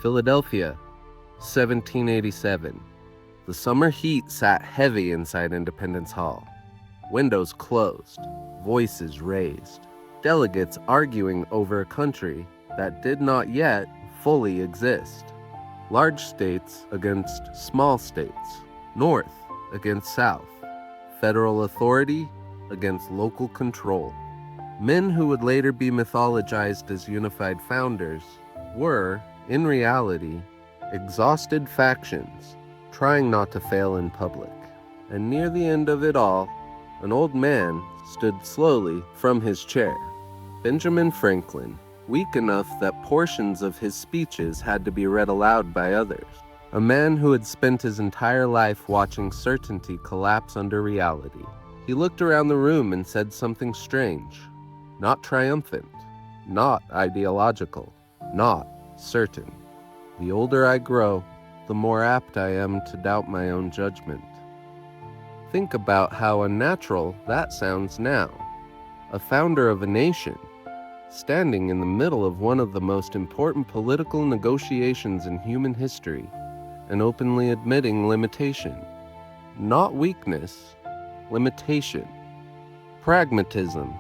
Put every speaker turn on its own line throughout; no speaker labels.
Philadelphia, 1787. The summer heat sat heavy inside Independence Hall. Windows closed, voices raised, delegates arguing over a country that did not yet fully exist. Large states against small states, North against South, federal authority against local control. Men who would later be mythologized as unified founders were, in reality, exhausted factions, trying not to fail in public. And near the end of it all, an old man stood slowly from his chair. Benjamin Franklin, weak enough that portions of his speeches had to be read aloud by others. A man who had spent his entire life watching certainty collapse under reality. He looked around the room and said something strange, not triumphant, not ideological, not certain. The older I grow, the more apt I am to doubt my own judgment. Think about how unnatural that sounds now. A founder of a nation, standing in the middle of one of the most important political negotiations in human history, and openly admitting limitation. Not weakness, limitation. Pragmatism.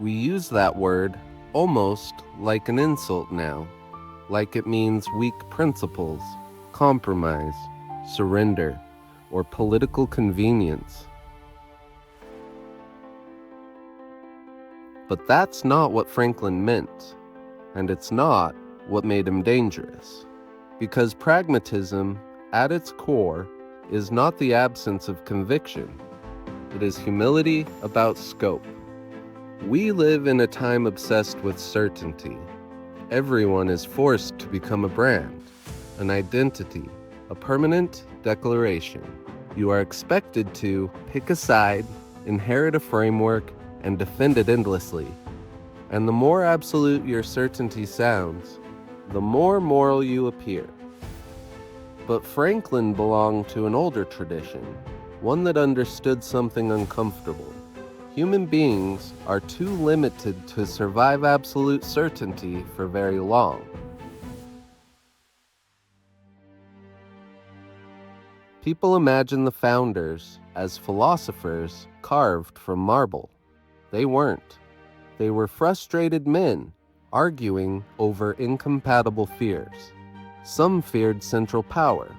We use that word almost like an insult now, like it means weak principles, compromise, surrender, or political convenience. But that's not what Franklin meant, and it's not what made him dangerous. Because pragmatism, at its core, is not the absence of conviction. It is humility about scope. We live in a time obsessed with certainty. Everyone is forced to become a brand, an identity, a permanent declaration. You are expected to pick a side, inherit a framework, and defend it endlessly. And the more absolute your certainty sounds, the more moral you appear. But Franklin belonged to an older tradition, one that understood something uncomfortable. Human beings are too limited to survive absolute certainty for very long. People imagine the founders as philosophers carved from marble. They weren't. They were frustrated men arguing over incompatible fears. Some feared central power.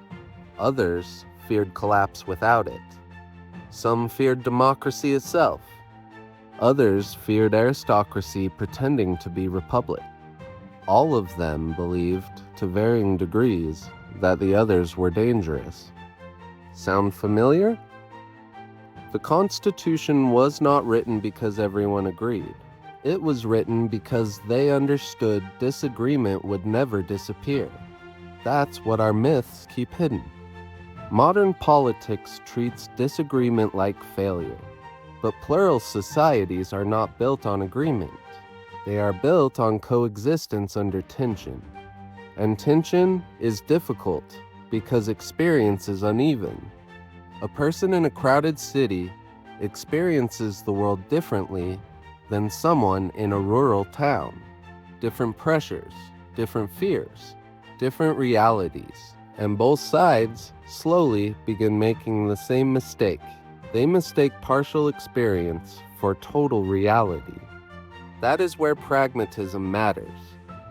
Others feared collapse without it. Some feared democracy itself. Others feared aristocracy pretending to be republic. All of them believed, to varying degrees, that the others were dangerous. Sound familiar? The Constitution was not written because everyone agreed. It was written because they understood disagreement would never disappear. That's what our myths keep hidden. Modern politics treats disagreement like failure. But plural societies are not built on agreement. They are built on coexistence under tension. And tension is difficult because experience is uneven. A person in a crowded city experiences the world differently than someone in a rural town. Different pressures, different fears, different realities. And both sides slowly begin making the same mistake. They mistake partial experience for total reality. That is where pragmatism matters,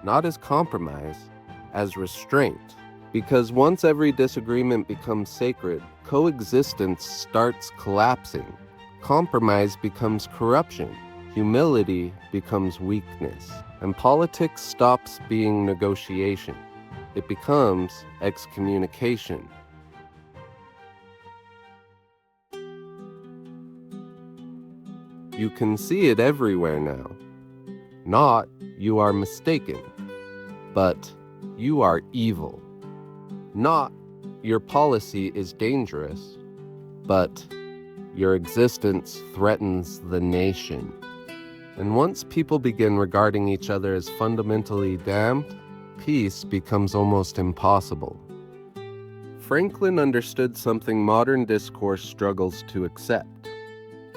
not as compromise, as restraint. Because once every disagreement becomes sacred, coexistence starts collapsing. Compromise becomes corruption. Humility becomes weakness. And politics stops being negotiation. It becomes excommunication. You can see it everywhere now. Not, you are mistaken, but you are evil. Not, your policy is dangerous, but your existence threatens the nation. And once people begin regarding each other as fundamentally damned, peace becomes almost impossible. Franklin understood something modern discourse struggles to accept.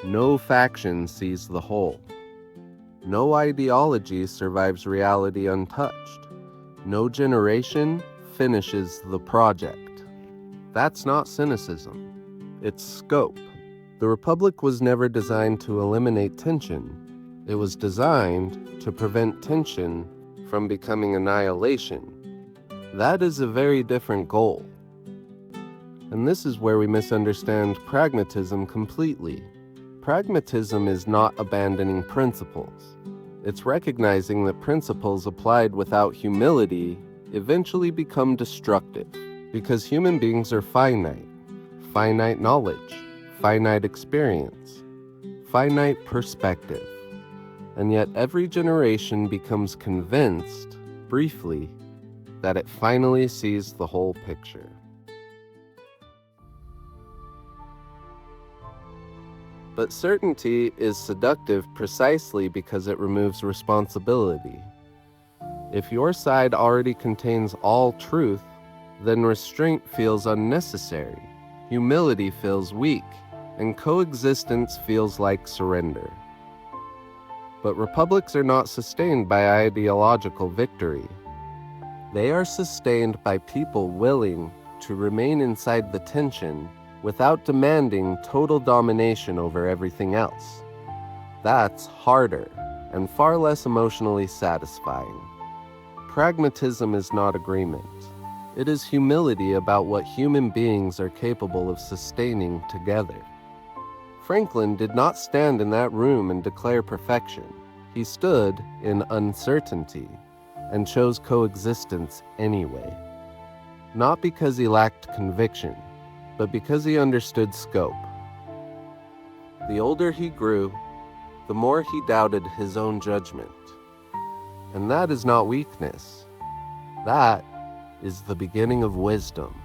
No faction sees the whole. No ideology survives reality untouched. No generation finishes the project. That's not cynicism. It's scope. The Republic was never designed to eliminate tension. It was designed to prevent tension from becoming annihilation. That is a very different goal. And this is where we misunderstand pragmatism completely. Pragmatism is not abandoning principles. It's recognizing that principles applied without humility eventually become destructive, because human beings are finite. Finite knowledge, finite experience, finite perspective. And yet every generation becomes convinced, briefly, that it finally sees the whole picture. But certainty is seductive precisely because it removes responsibility. If your side already contains all truth, then restraint feels unnecessary, humility feels weak, and coexistence feels like surrender. But republics are not sustained by ideological victory. They are sustained by people willing to remain inside the tension without demanding total domination over everything else. That's harder and far less emotionally satisfying. Pragmatism is not agreement. It is humility about what human beings are capable of sustaining together. Franklin did not stand in that room and declare perfection. He stood in uncertainty and chose coexistence anyway. Not because he lacked conviction, but because he understood scope. The older he grew, the more he doubted his own judgment. And that is not weakness. That is the beginning of wisdom.